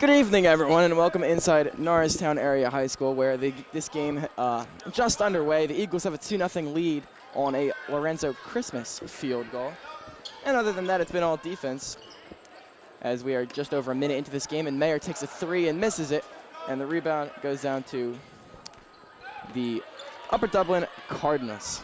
Good evening, everyone, and welcome inside Norristown Area High School, where this game just underway. The Eagles have a 2-0 lead on a Lorenzo Christmas field goal. And other than that, it's been all defense, as we are just over a minute into this game, and Mayer takes a three and misses it, and the rebound goes down to the Upper Dublin Cardinals.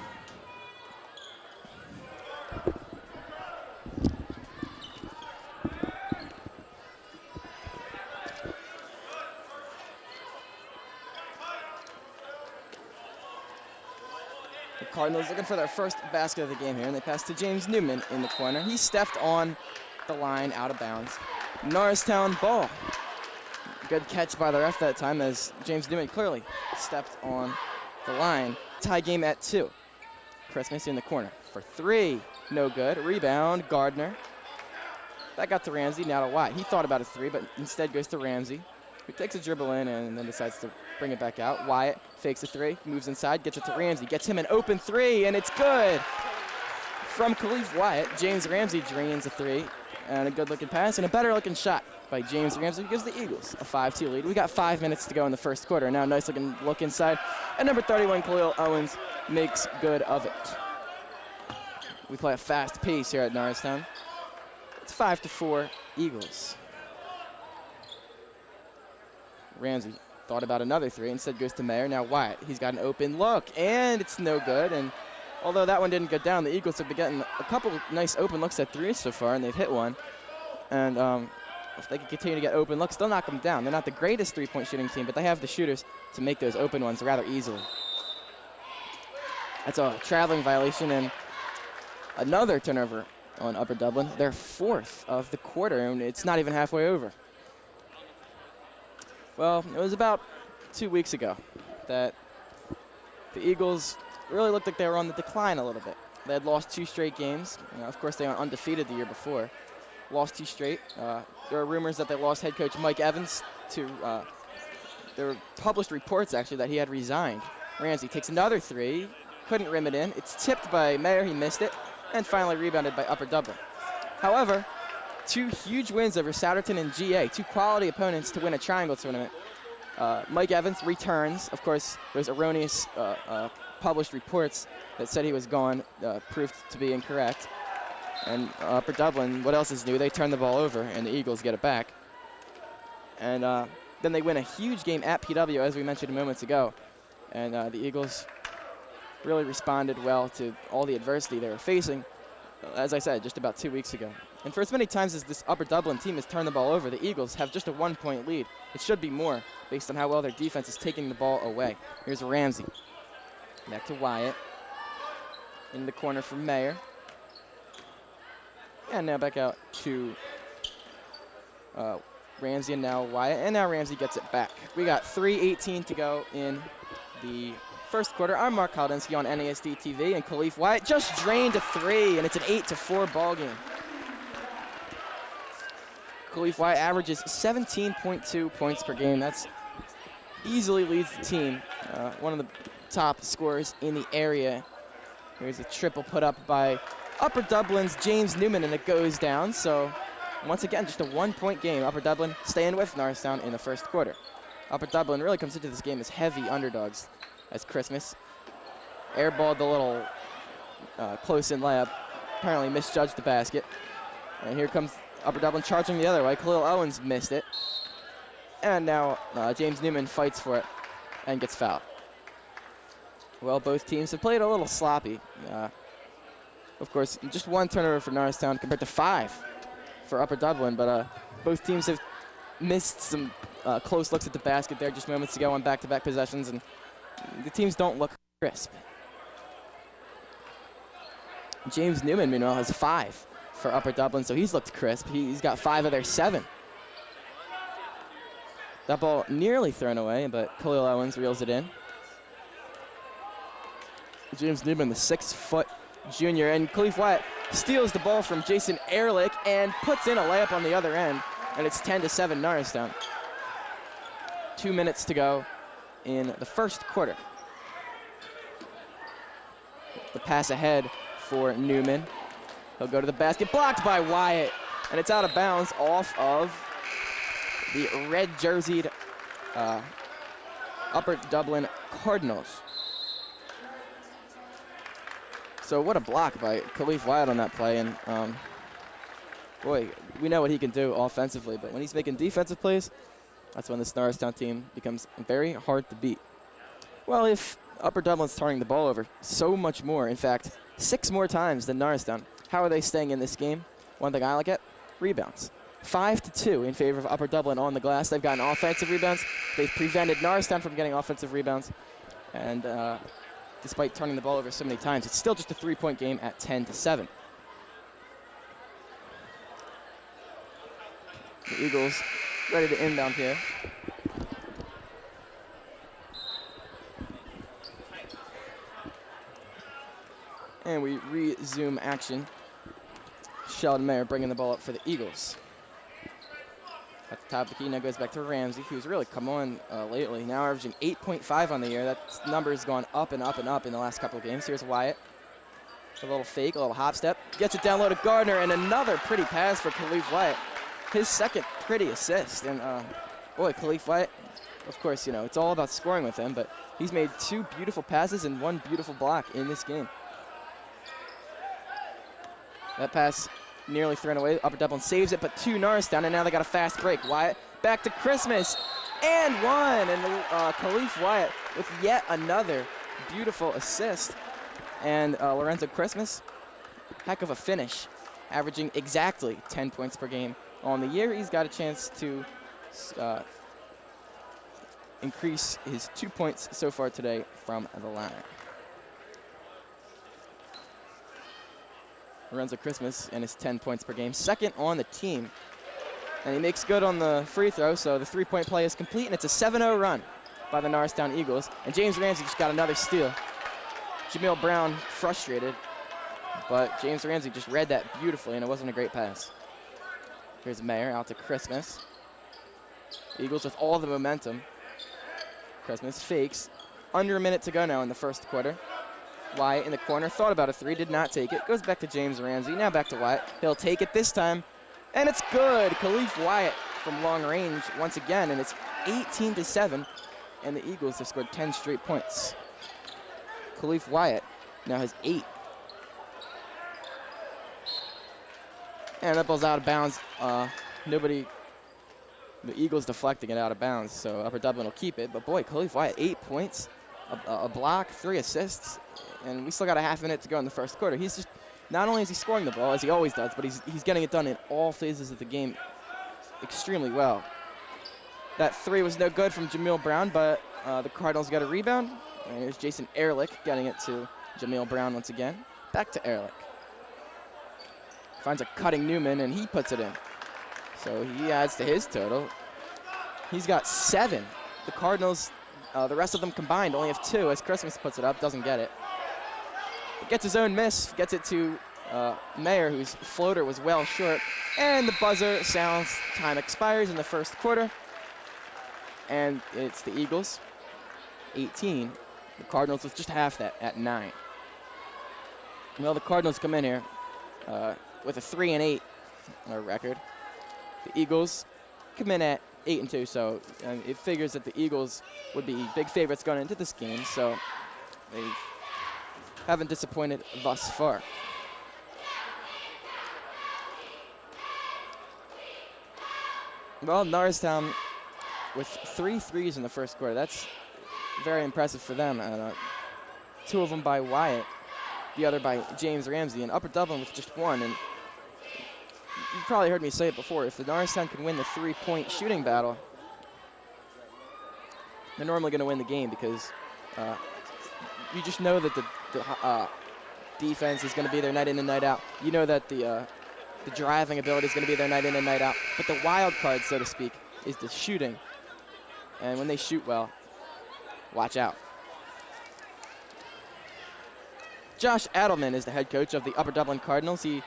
Cardinals looking for their first basket of the game here, and they pass to James Newman in the corner. He stepped on the line out of bounds. Norristown ball. Good catch by the ref that time, as James Newman clearly stepped on the line. Tie game at 2. Christmas in the corner for 3. No good. Rebound, Gardner. That got to Ramsey, now to Wyatt. He thought about a 3, but instead goes to Ramsey, who takes a dribble in and then decides to bring it back out. Wyatt fakes a 3, moves inside, gets it to Ramsey, gets him an open 3, and it's good. From Khalif Wyatt, James Ramsey drains a 3, and a good-looking pass, and a better-looking shot by James Ramsey, who gives the Eagles a 5-2 lead. We got 5 minutes to go in the first quarter. Now nice-looking look inside, and number 31, Khalil Owens, makes good of it. We play a fast pace here at Norristown. It's 5-4 Eagles. Ramsey thought about another 3, instead goes to Mayer. Now Wyatt, he's got an open look, and it's no good. And although that one didn't go down, the Eagles have been getting a couple nice open looks at 3 so far, and they've hit one. And if they can continue to get open looks, they'll knock them down. They're not the greatest three-point shooting team, but they have the shooters to make those open ones rather easily. That's a traveling violation, and another turnover on Upper Dublin. Their 4th of the quarter, and it's not even halfway over. Well, it was about 2 weeks ago that the Eagles really looked like they were on the decline a little bit. They had lost 2 straight games. Of course, they were undefeated the year before. Lost 2 straight. There were rumors that they lost head coach Mike Evans to, there were published reports, actually, that he had resigned. Ramsey takes another 3, couldn't rim it in. It's tipped by Mayer, he missed it, and finally rebounded by Upper Dublin. However, 2 huge wins over Souderton and GA, 2 quality opponents to win a triangle tournament. Mike Evans returns. Of course, those erroneous published reports that said he was gone proved to be incorrect. And Upper Dublin, what else is new? They turn the ball over, and the Eagles get it back. And then they win a huge game at PW, as we mentioned moments ago. And the Eagles really responded well to all the adversity they were facing, as I said, just about 2 weeks ago. And for as many times as this Upper Dublin team has turned the ball over, the Eagles have just a 1-point lead. It should be more, based on how well their defense is taking the ball away. Here's Ramsey. Back to Wyatt. In the corner for Mayer. And now back out to Ramsey, and now Wyatt. And now Ramsey gets it back. We got 3:18 to go in the first quarter. I'm Mark Haldinsky on NASD TV, and Khalif Wyatt just drained a 3, and it's an 8-4 ball game. Khalif Wyatt averages 17.2 points per game. That's easily leads the team. One of the top scorers in the area. Here's a triple put up by Upper Dublin's James Newman, and it goes down. So once again, just a 1-point game. Upper Dublin staying with Norristown in the first quarter. Upper Dublin really comes into this game as heavy underdogs, as Christmas airballed the little close-in layup. Apparently misjudged the basket. And here comes Upper Dublin charging the other way. Khalil Owens missed it. And now James Newman fights for it and gets fouled. Well, both teams have played a little sloppy. Of course, just 1 turnover for Norristown compared to 5 for Upper Dublin, but both teams have missed some close looks at the basket there just moments ago on back-to-back possessions, and the teams don't look crisp. James Newman, meanwhile, has 5 for Upper Dublin, so he's looked crisp. He's got 5 of their 7. That ball nearly thrown away, but Khalil Owens reels it in. James Newman, the 6-foot junior, and Khalif Wyatt steals the ball from Jason Ehrlich and puts in a layup on the other end, and it's 10-7 Norristown. 2 minutes to go in the first quarter. The pass ahead for Newman. He'll go to the basket, blocked by Wyatt, and it's out of bounds off of the red-jerseyed Upper Dublin Cardinals. So what a block by Khalif Wyatt on that play. And boy, we know what he can do offensively, but when he's making defensive plays, that's when this Norristown team becomes very hard to beat. Well, if Upper Dublin's turning the ball over so much more, in fact, 6 more times than Norristown, how are they staying in this game? One thing I look at, rebounds. 5-2 in favor of Upper Dublin on the glass. They've gotten offensive rebounds. They've prevented Norristown from getting offensive rebounds. And despite turning the ball over so many times, it's still just a 3-point game at 10-7. The Eagles ready to inbound here. And we resume action. Sheldon Mayer bringing the ball up for the Eagles. At the top of the key, now goes back to Ramsey, who's really come on lately. Now averaging 8.5 on the year. That number's gone up and up and up in the last couple of games. Here's Wyatt. A little fake, a little hop step. Gets it down low to Gardner, and another pretty pass for Khalif Wyatt. His second pretty assist. And boy, Khalif Wyatt, of course, you know, it's all about scoring with him, but he's made 2 beautiful passes and 1 beautiful block in this game. That pass nearly thrown away. Upper Dublin saves it, but 2 Norristown, and now they got a fast break. Wyatt back to Christmas, and 1. And Khalif Wyatt with yet another beautiful assist. And Lorenzo Christmas, heck of a finish, averaging exactly 10 points per game on the year. He's got a chance to increase his 2 points so far today from the line. Lorenzo Christmas and his 10 points per game, second on the team. And he makes good on the free throw, so the 3-point play is complete, and it's a 7-0 run by the Norristown Eagles. And James Ramsey just got another steal. Jamil Brown frustrated, but James Ramsey just read that beautifully, and it wasn't a great pass. Here's Mayer out to Christmas. Eagles with all the momentum. Christmas fakes. Under a minute to go now in the first quarter. Wyatt in the corner, thought about a 3, did not take it. Goes back to James Ramsey, now back to Wyatt. He'll take it this time, and it's good. Khalif Wyatt from long range once again, and it's 18-7, and the Eagles have scored 10 straight points. Khalif Wyatt now has 8. And that ball's out of bounds. The Eagles deflecting it out of bounds, so Upper Dublin will keep it. But boy, Khalif Wyatt, 8 points, a block, 3 assists, and we still got a half minute to go in the first quarter. He's just, not only is he scoring the ball, as he always does, but he's getting it done in all phases of the game extremely well. That 3 was no good from Jamil Brown, but the Cardinals got a rebound. And here's Jason Ehrlich getting it to Jamil Brown once again. Back to Ehrlich. Finds a cutting Newman, and he puts it in. So he adds to his total. He's got 7. The Cardinals, the rest of them combined, only have 2 as Christmas puts it up, doesn't get it. Gets his own miss, gets it to Mayer, whose floater was well short. And the buzzer sounds, time expires in the first quarter. And it's the Eagles, 18. The Cardinals with just half that at 9. Well, the Cardinals come in here with a 3-8 record. The Eagles come in at 8-2, so it figures that the Eagles would be big favorites going into this game, so they haven't disappointed thus far. Well, Norristown with 3 threes in the first quarter. That's very impressive for them. 2 of them by Wyatt, the other by James Ramsey, and Upper Dublin with just 1. And you've probably heard me say it before, if the Norristown can win the 3-point shooting battle, they're normally going to win the game, because you just know that the defense is going to be there night in and night out. You know that the driving ability is going to be there night in and night out. But the wild card, so to speak, is the shooting. And when they shoot well, watch out. Josh Adelman is the head coach of the Upper Dublin Cardinals. He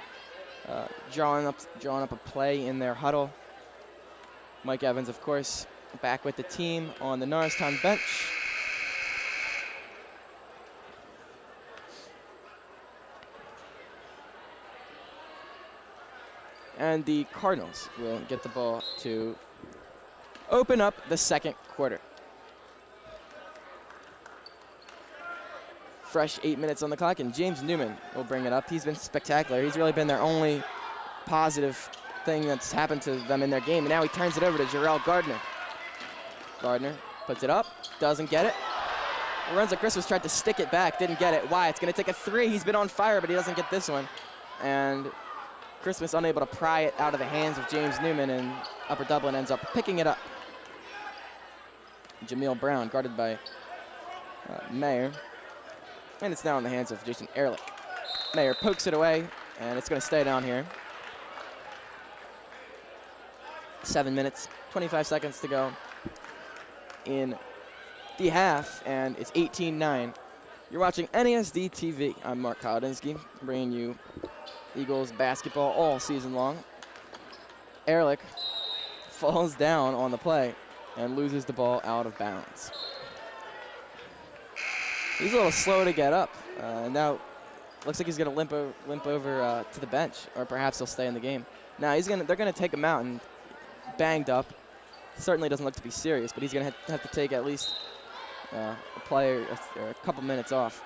drawing up a play in their huddle. Mike Evans, of course, back with the team on the Norristown bench. And the Cardinals will get the ball to open up the second quarter. Fresh 8 minutes on the clock, and James Newman will bring it up. He's been spectacular. He's really been their only positive thing that's happened to them in their game, and now he turns it over to Jarrell Gardner. Gardner puts it up, doesn't get it. Lorenzo Christmas tried to stick it back, didn't get it. Wyatt's going to take a three. He's been on fire, but he doesn't get this one. And Christmas unable to pry it out of the hands of James Newman, and Upper Dublin ends up picking it up. Jameel Brown guarded by Mayer. And it's now in the hands of Jason Ehrlich. Mayer pokes it away, and it's going to stay down here. 7 minutes, 25 seconds to go in the half, and it's 18-9. You're watching NASD TV. I'm Mark Kolodinsky, bringing you Eagles basketball all season long. Ehrlich falls down on the play and loses the ball out of bounds. He's a little slow to get up. Now, looks like he's going to limp over to the bench, or perhaps he'll stay in the game. Now they're going to take him out, and banged up. Certainly doesn't look to be serious, but he's going to have to take at least a play or a couple minutes off.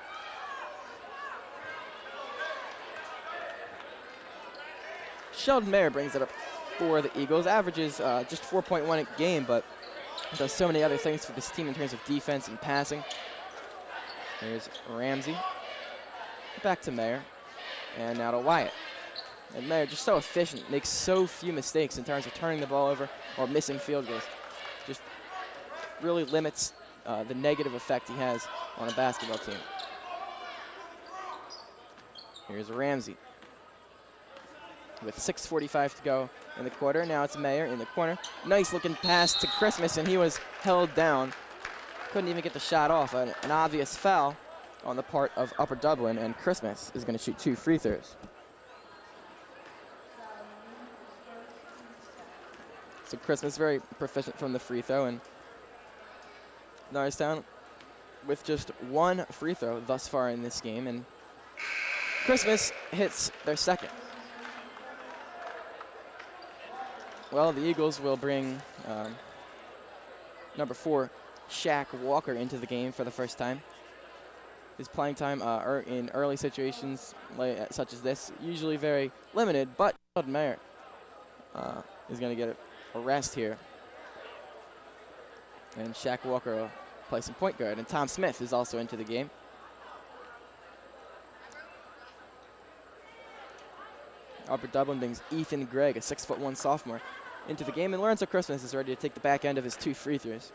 Sheldon Mayer brings it up for the Eagles. Averages just 4.1 a game, but does so many other things for this team in terms of defense and passing. Here's Ramsey. Back to Mayer. And now to Wyatt. And Mayer just so efficient, makes so few mistakes in terms of turning the ball over or missing field goals. Just really limits the negative effect he has on a basketball team. Here's Ramsey. With 6:45 to go in the quarter. Now it's Mayer in the corner. Nice looking pass to Christmas, and he was held down. Couldn't even get the shot off. An obvious foul on the part of Upper Dublin, and Christmas is going to shoot 2 free throws. So Christmas very proficient from the free throw, and Norristown with just 1 free throw thus far in this game, and Christmas hits their second. Well, the Eagles will bring number 4, Shaq Walker, into the game for the first time. His playing time in early situations such as this, usually very limited, but Sheldon Mayer is going to get a rest here. And Shaq Walker will play some point guard, and Tom Smith is also into the game. Upper Dublin brings Ethan Gregg, a 6'1" sophomore, into the game, and Lorenzo Christmas is ready to take the back end of his 2 free throws.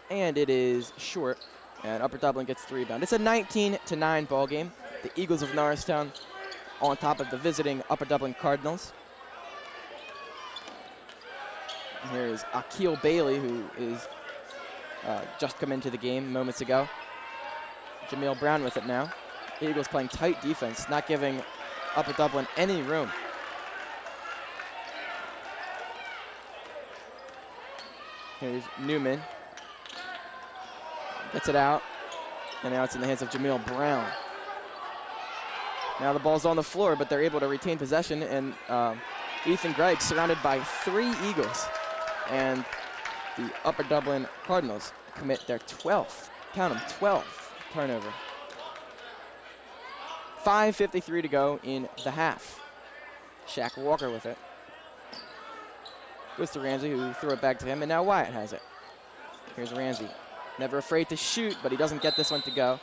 And it is short, and Upper Dublin gets the rebound. It's a 19-9 ball game. The Eagles of Norristown on top of the visiting Upper Dublin Cardinals. And here is Akil Bailey, who is just come into the game moments ago. Jameel Brown with it now. The Eagles playing tight defense, not giving Upper Dublin any room. Here's Newman. Gets it out, and now it's in the hands of Jameel Brown. Now the ball's on the floor, but they're able to retain possession, and Ethan Gregg surrounded by 3 Eagles. And the Upper Dublin Cardinals commit their 12th, count them, 12th turnover. 5:53 to go in the half. Shaq Walker with it. Goes to Ramsey, who threw it back to him, and now Wyatt has it. Here's Ramsey. Never afraid to shoot, but he doesn't get this one to go.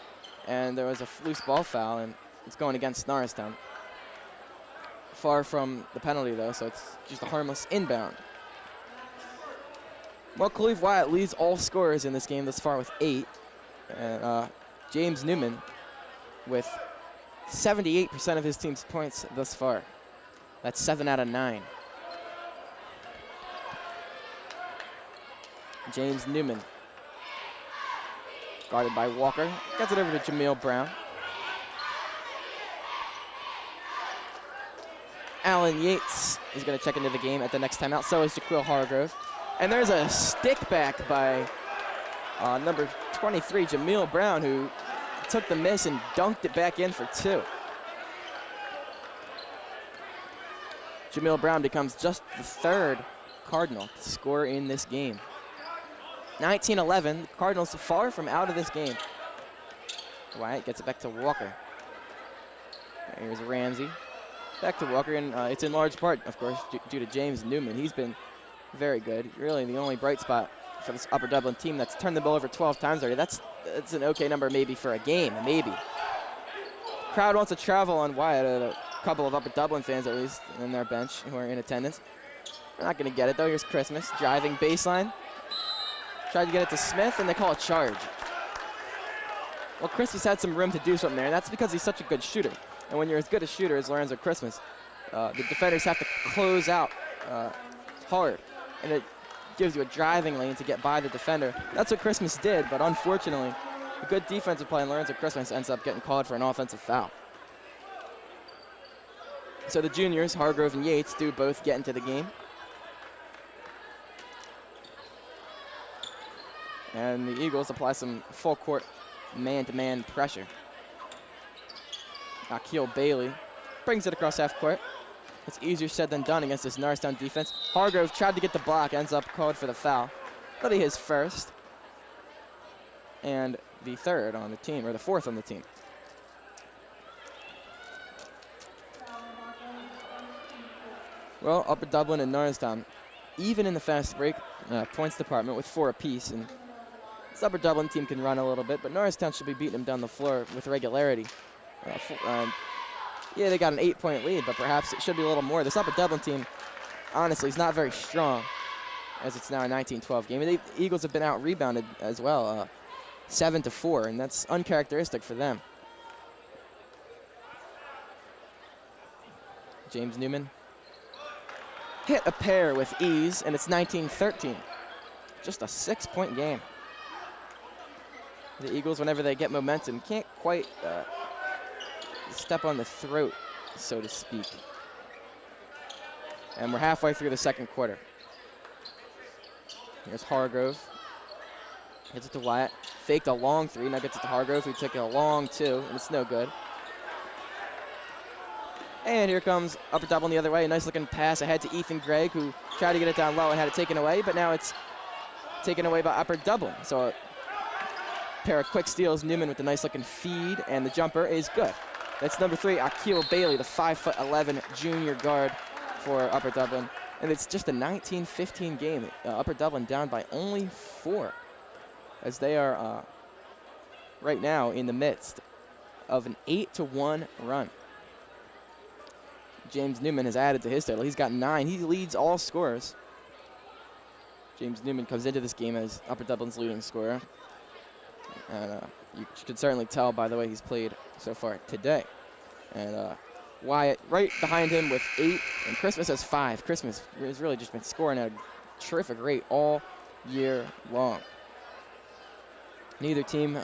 And there was a loose ball foul, and it's going against Norristown. Far from the penalty, though, so it's just a harmless inbound. Well, Khalif Wyatt leads all scorers in this game thus far with 8. And James Newman with 78% of his team's points thus far. That's 7 out of 9. James Newman, guarded by Walker, gets it over to Jameel Brown. Alan Yates is going to check into the game at the next timeout. So is Jaquil Hargrove. And there's a stick back by number 23, Jameel Brown, who took the miss and dunked it back in for 2. Jamil Brown becomes just the third Cardinal to score in this game. 19-11, the Cardinals far from out of this game. Wyatt gets it back to Walker. Here's Ramsey. Back to Walker, and it's in large part, of course, due to James Newman. He's been very good. Really the only bright spot for this Upper Dublin team that's turned the ball over 12 times already. That's an okay number maybe for a game, maybe. Crowd wants to travel on Wyatt. A couple of Upper Dublin fans, at least, in their bench who are in attendance. They're not going to get it, though. Here's Christmas driving baseline. Tried to get it to Smith, and they call a charge. Well, Christmas had some room to do something there, and that's because he's such a good shooter. And when you're as good a shooter as Lorenzo Christmas, the defenders have to close out hard, and it gives you a driving lane to get by the defender. That's what Christmas did, but unfortunately, a good defensive play, and Lorenzo Christmas ends up getting called for an offensive foul. So the juniors, Hargrove and Yates, do both get into the game. And the Eagles apply some full court man-to-man pressure. Akil Bailey brings it across half court. It's easier said than done against this Norristown defense. Hargrove tried to get the block, ends up called for the foul. That'll be his first. And the third on the team, or the fourth on the team. Well, Upper Dublin and Norristown, even in the fast break points department with 4 apiece. And this Upper Dublin team can run a little bit, but Norristown should be beating them down the floor with regularity. Yeah, they got an 8-point lead, but perhaps it should be a little more. This Upper Dublin team, honestly, is not very strong, as it's now a 19-12 game. And the Eagles have been out-rebounded as well, 7-4, and that's uncharacteristic for them. James Newman hit a pair with ease, and it's 19-13. Just a 6-point game. The Eagles, whenever they get momentum, can't quite step on the throat, so to speak. And we're halfway through the second quarter. Here's Hargrove. Gets it to Wyatt. Faked a long 3, now gets it to Hargrove, who took a long 2, and it's no good. And here comes Upper Dublin the other way. A nice looking pass ahead to Ethan Gregg, who tried to get it down low and had it taken away, but now it's taken away by Upper Dublin. So a pair of quick steals. Newman with a nice looking feed, and the jumper is good. That's number 3, Akil Bailey, the 5'11" junior guard for Upper Dublin. And it's just a 19-15 game. Upper Dublin down by only 4, as they are right now in the midst of an 8-1 run. James Newman has added to his total. He's got 9. He leads all scorers. James Newman comes into this game as Upper Dublin's leading scorer. And you can certainly tell by the way he's played so far today. And Wyatt right behind him with 8, and Christmas has 5. Christmas has really just been scoring at a terrific rate all year long. Neither team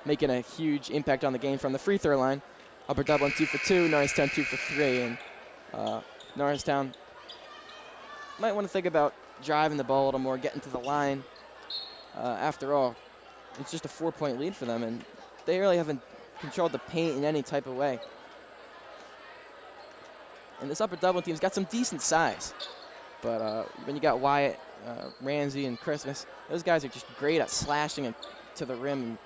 making a huge impact on the game from the free throw line. Upper Dublin 2 for 2, Norristown 2 for 3, and Norristown might want to think about driving the ball a little more, getting to the line. After all, it's just a 4-point lead for them, and they really haven't controlled the paint in any type of way. And this Upper Dublin team's got some decent size, but when you got Wyatt, Ramsey, and Christmas, those guys are just great at slashing it to the rim, and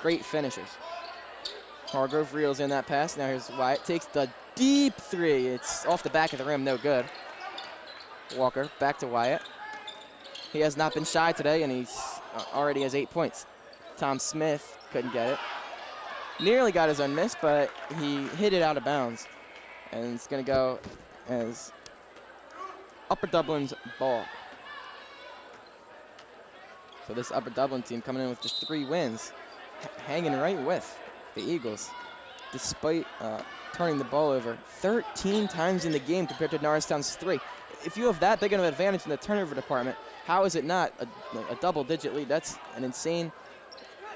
great finishers. Hargrove reels in that pass. Now here's Wyatt. Takes the deep 3. It's off the back of the rim. No good. Walker back to Wyatt. He has not been shy today, and he's already has 8 points. Tom Smith couldn't get it. Nearly got his own miss, but he hit it out of bounds. And it's going to go as Upper Dublin's ball. So this Upper Dublin team coming in with just 3 wins, hanging right with the Eagles, despite turning the ball over 13 times in the game compared to Norristown's 3. If you have that big of an advantage in the turnover department, how is it not a double-digit lead? That's an insane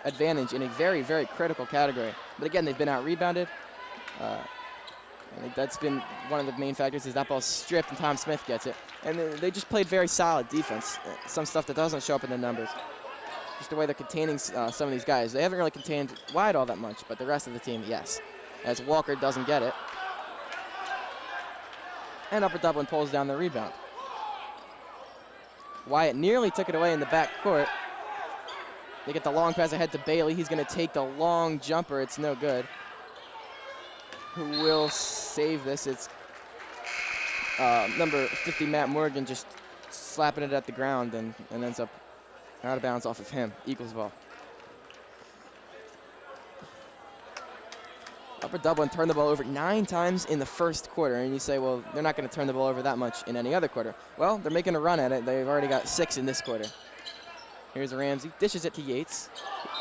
advantage in a very, very critical category. But again, they've been out-rebounded. That's been one of the main factors, is that ball's stripped and Tom Smith gets it. And they just played very solid defense, some stuff that doesn't show up in the numbers. Just the way they're containing some of these guys. They haven't really contained Wyatt all that much, but the rest of the team, yes. As Walker doesn't get it. And Upper Dublin pulls down the rebound. Wyatt nearly took it away in the back court. They get the long pass ahead to Bailey. He's going to take the long jumper. It's no good. Who will save this? It's number 50, Matt Morgan, just slapping it at the ground and ends up out of bounds off of him. Eagles ball. Upper Dublin turned the ball over 9 times in the first quarter, and you say, well, they're not going to turn the ball over that much in any other quarter. Well, they're making a run at it. They've already got 6 in this quarter. Here's Ramsey, dishes it to Yates.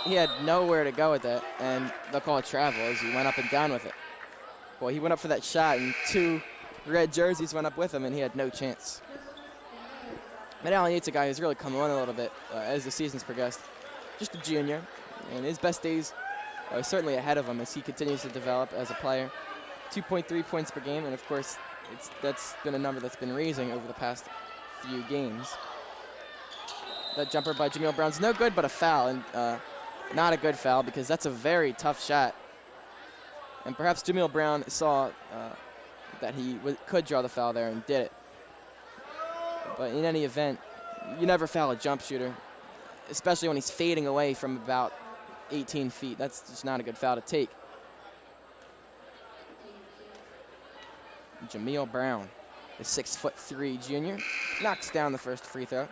He had nowhere to go with it, and they'll call it travel as he went up and down with it. Boy, he went up for that shot, and 2 red jerseys went up with him, and he had no chance. But Alan Yates, a guy who's really come on a little bit as the season's progressed. Just a junior, and his best days are certainly ahead of him as he continues to develop as a player. 2.3 points per game, and of course, that's been a number that's been raising over the past few games. That jumper by Jameel Brown's no good, but a foul, and not a good foul because that's a very tough shot. And perhaps Jameel Brown saw that he could draw the foul there and did it. But in any event, you never foul a jump shooter, especially when he's fading away from about 18 feet. That's just not a good foul to take. Jameel Brown, the 6'3" junior, knocks down the first free throw.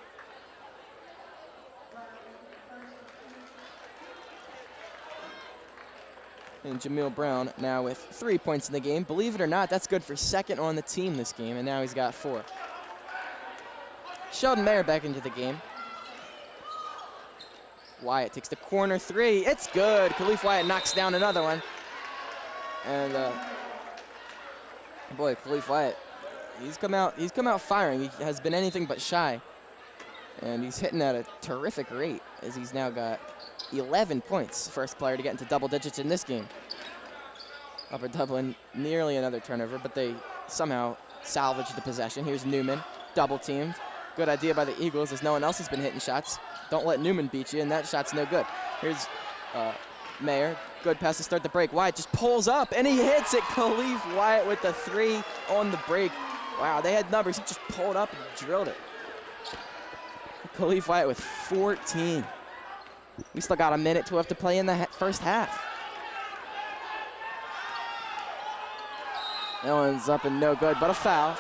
And Jameel Brown now with 3 points in the game. Believe it or not, that's good for second on the team this game, and now he's got 4. Sheldon Mayer back into the game. Wyatt takes the corner 3. It's good. Khalif Wyatt knocks down another one. And boy, Khalif Wyatt, he's come out firing. He has been anything but shy. And he's hitting at a terrific rate as he's now got 11 points. First player to get into double digits in this game. Upper Dublin, nearly another turnover, but they somehow salvaged the possession. Here's Newman, double teamed. Good idea by the Eagles as no one else has been hitting shots. Don't let Newman beat you, and that shot's no good. Here's Mayer. Good pass to start the break. Wyatt just pulls up, and he hits it. Khalif Wyatt with the 3 on the break. Wow, they had numbers. He just pulled up and drilled it. Khalif Wyatt with 14. We still got a minute to have to play in the first half. That one's up and no good, but a foul.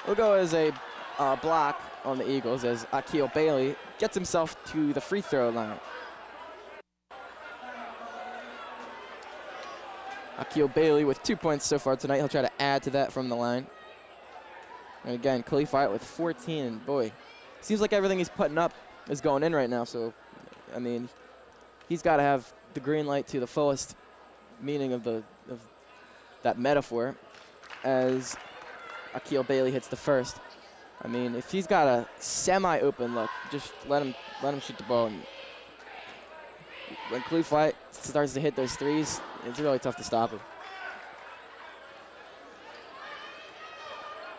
We'll go as a block on the Eagles as Akil Bailey gets himself to the free throw line. Akil Bailey with 2 points so far tonight. He'll try to add to that from the line. And again, Khalif Wyatt with 14, and boy, seems like everything he's putting up is going in right now. So, I mean, he's got to have the green light to the fullest meaning of that metaphor as Akil Bailey hits the first. I mean, if he's got a semi-open look, just let him shoot the ball. And when Khalif Wyatt starts to hit those threes, it's really tough to stop him.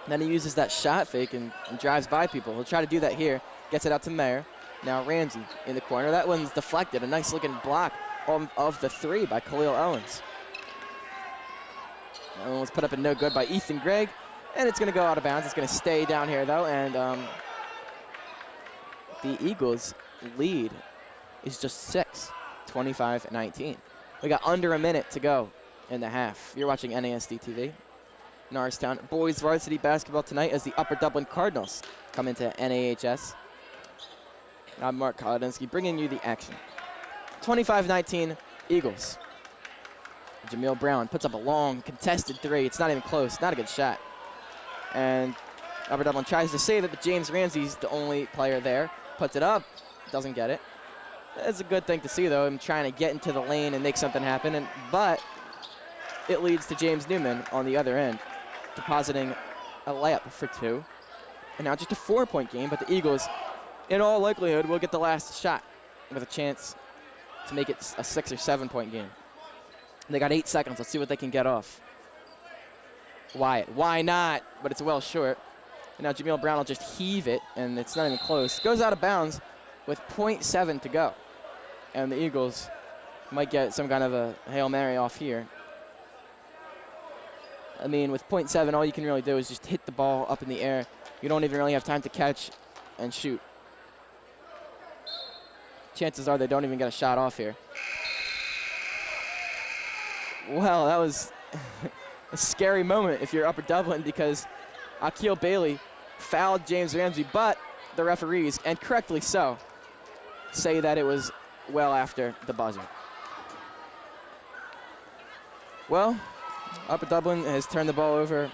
Then he uses that shot fake and drives by people. He'll try to do that here. Gets it out to Mayer. Now Ramsey in the corner. That one's deflected. A nice looking block of the 3 by Khalil Owens. That one was put up and no good by Ethan Gregg. And it's going to go out of bounds. It's going to stay down here, though. And the Eagles' lead is just 6, 25-19. We got under a minute to go in the half. You're watching NASD TV. Norristown boys varsity basketball tonight as the Upper Dublin Cardinals come into NAHS. I'm Mark Kolodinsky bringing you the action. 25-19 Eagles. Jameel Brown puts up a long contested 3. It's not even close. Not a good shot. And Upper Dublin tries to save it, but James Ramsey's the only player there. Puts it up. Doesn't get it. It's a good thing to see, though, him trying to get into the lane and make something happen. But it leads to James Newman on the other end, depositing a layup for 2. And now just a 4-point game, but the Eagles, in all likelihood, will get the last shot with a chance to make it a 6 or 7-point game. They got 8 seconds. Let's see what they can get off. Wyatt, why not? But it's well short. And now Jameel Brown will just heave it, and it's not even close. Goes out of bounds with 0.7 to go. And the Eagles might get some kind of a Hail Mary off here. I mean, with .7, all you can really do is just hit the ball up in the air. You don't even really have time to catch and shoot. Chances are they don't even get a shot off here. Well, that was a scary moment if you're Upper Dublin, because Akil Bailey fouled James Ramsey, but the referees, and correctly so, say that it was well after the buzzer. Well, Upper Dublin has turned the ball over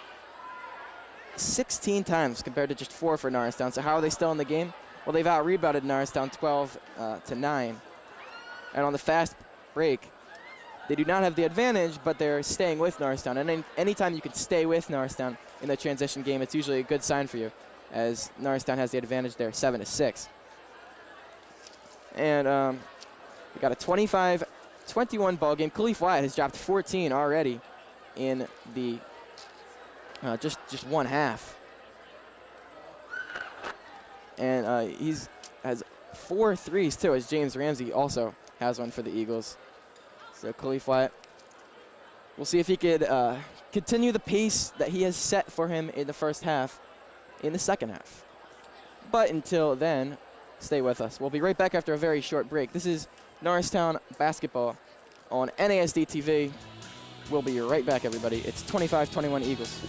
16 times compared to just 4 for Norristown. So how are they still in the game? Well, they've out-rebounded Norristown 12-9. And on the fast break, they do not have the advantage, but they're staying with Norristown. And anytime you can stay with Norristown in the transition game, it's usually a good sign for you, as Norristown has the advantage there, 7-6. And we got a 25-21 ball game. Khalif Wyatt has dropped 14 already in the just one half. And has 4 threes too, as James Ramsey also has one for the Eagles. So Khalif Wyatt, we'll see if he could continue the pace that he has set for him in the first half in the second half. But until then, stay with us. We'll be right back after a very short break. This is Norristown basketball on NASD TV. We'll be right back, everybody. It's 25-21 Eagles.